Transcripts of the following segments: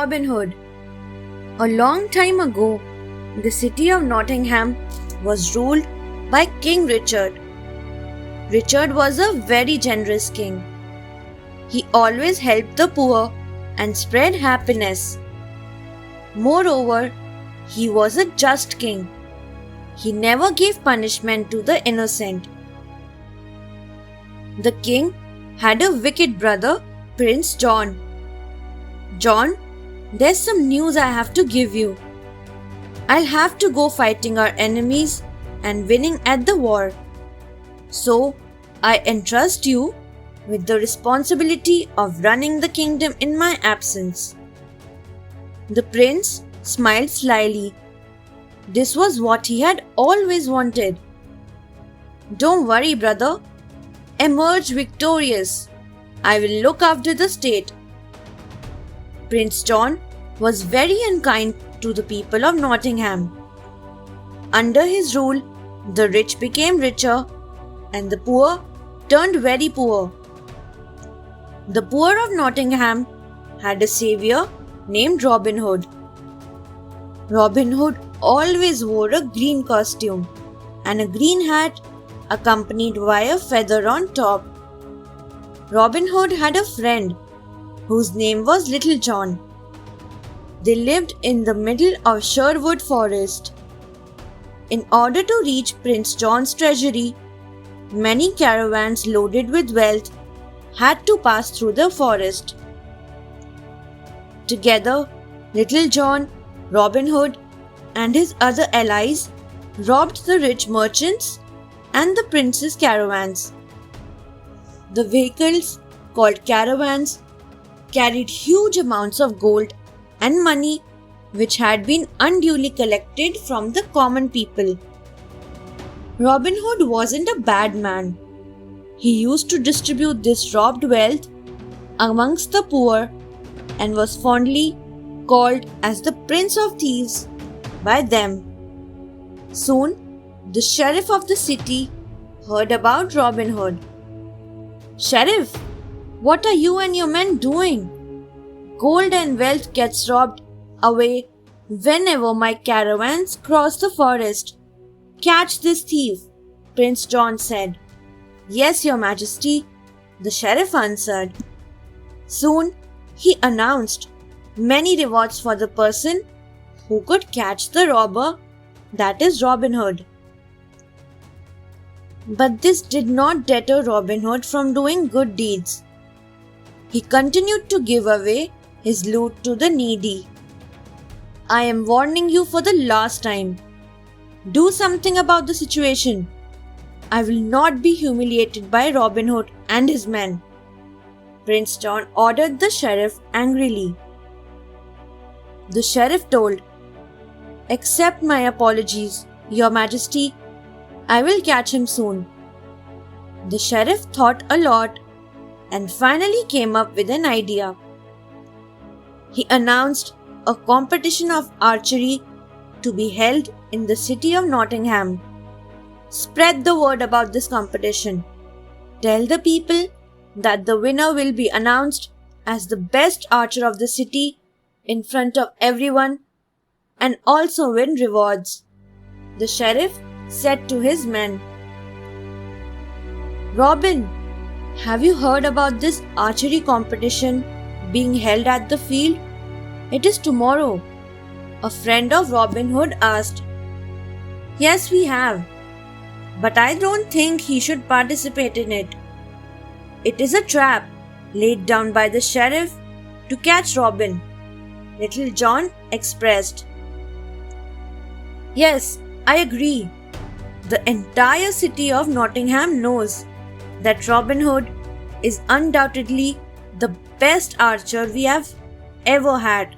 Robin Hood. A long time ago, the city of Nottingham was ruled by King Richard. Richard was a very generous king. He always helped the poor and spread happiness. Moreover, he was a just king. He never gave punishment to the innocent. The king had a wicked brother, Prince John. John, there's some news I have to give you. I'll have to go fighting our enemies and winning at the war. So, I entrust you with the responsibility of running the kingdom in my absence. The prince smiled slyly. This was what he had always wanted. Don't worry, brother. Emerge victorious. I will look after the state. Prince John was very unkind to the people of Nottingham. Under his rule, the rich became richer and the poor turned very poor. The poor of Nottingham had a savior named Robin Hood. Robin Hood always wore a green costume and a green hat accompanied by a feather on top. Robin Hood had a friend whose name was Little John. They lived in the middle of Sherwood Forest. In order to reach Prince John's treasury, many caravans loaded with wealth had to pass through the forest. Together, Little John, Robin Hood, and his other allies robbed the rich merchants and the prince's caravans. The vehicles, called caravans, carried huge amounts of gold and money which had been unduly collected from the common people. Robin Hood wasn't a bad man. He used to distribute this robbed wealth amongst the poor and was fondly called as the Prince of Thieves by them. Soon, the sheriff of the city heard about Robin Hood. "Sheriff, what are you and your men doing? Gold and wealth gets robbed away whenever my caravans cross the forest. Catch this thief," Prince John said. "Yes, your majesty," the sheriff answered. Soon, he announced many rewards for the person who could catch the robber, that is Robin Hood. But this did not deter Robin Hood from doing good deeds. He continued to give away his loot to the needy. "I am warning you for the last time. Do something about the situation. I will not be humiliated by Robin Hood and his men," Prince John ordered the sheriff angrily. The sheriff told, "Accept my apologies, your majesty. I will catch him soon." The sheriff thought a lot and finally came up with an idea. He announced a competition of archery to be held in the city of Nottingham. "Spread the word about this competition. Tell the people that the winner will be announced as the best archer of the city in front of everyone and also win rewards," the sheriff said to his men. "Robin, have you heard about this archery competition being held at the field? It is tomorrow," a friend of Robin Hood asked. "Yes, we have, but I don't think he should participate in it. It is a trap laid down by the sheriff to catch Robin," Little John expressed. "Yes, I agree. The entire city of Nottingham knows that Robin Hood is undoubtedly the best archer we have ever had,"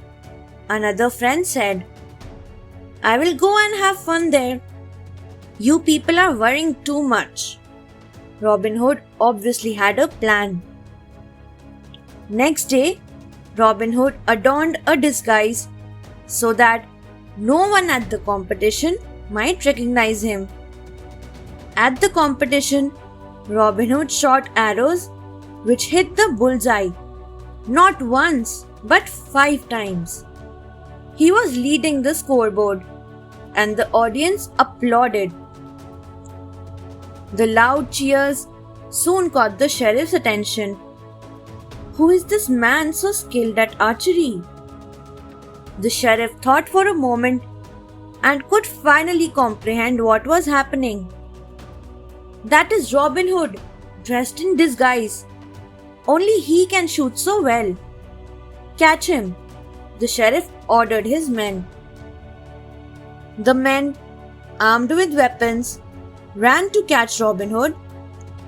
another friend said. "I will go and have fun there. You people are worrying too much." Robin Hood obviously had a plan. Next day, Robin Hood adorned a disguise so that no one at the competition might recognize him. At the competition, Robin Hood shot arrows which hit the bullseye, not once but 5 times. He was leading the scoreboard, and the audience applauded. The loud cheers soon caught the sheriff's attention. Who is this man so skilled at archery? The sheriff thought for a moment and could finally comprehend what was happening. That is Robin Hood, dressed in disguise. Only he can shoot so well. Catch him, the sheriff ordered his men. The men, armed with weapons, ran to catch Robin Hood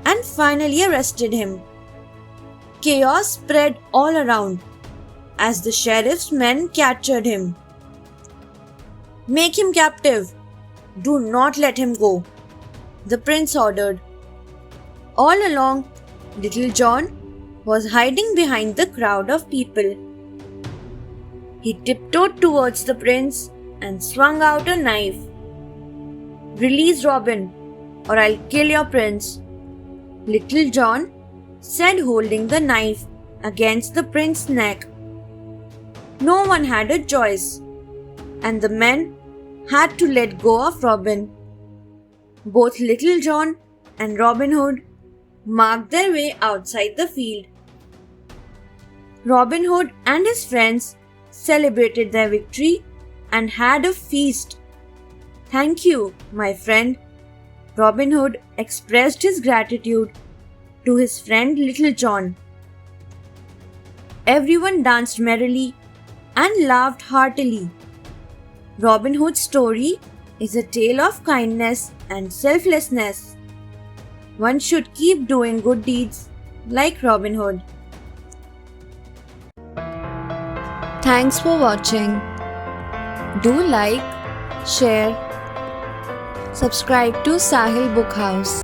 and finally arrested him. Chaos spread all around as the sheriff's men captured him. Make him captive. Do not let him go, the prince ordered. All along, Little John was hiding behind the crowd of people. He tiptoed towards the prince and swung out a knife. Release Robin, or I'll kill your prince, Little John said, holding the knife against the prince's neck. No one had a choice, and the men had to let go of Robin. Both Little John and Robin Hood marked their way outside the field. Robin Hood and his friends celebrated their victory and had a feast. Thank you, my friend. Robin Hood expressed his gratitude to his friend Little John. Everyone danced merrily and laughed heartily. Robin Hood's story is a tale of kindness and selflessness. One should keep doing good deeds like Robin Hood. Thanks for watching. Do like, share, subscribe to Sahil Book House.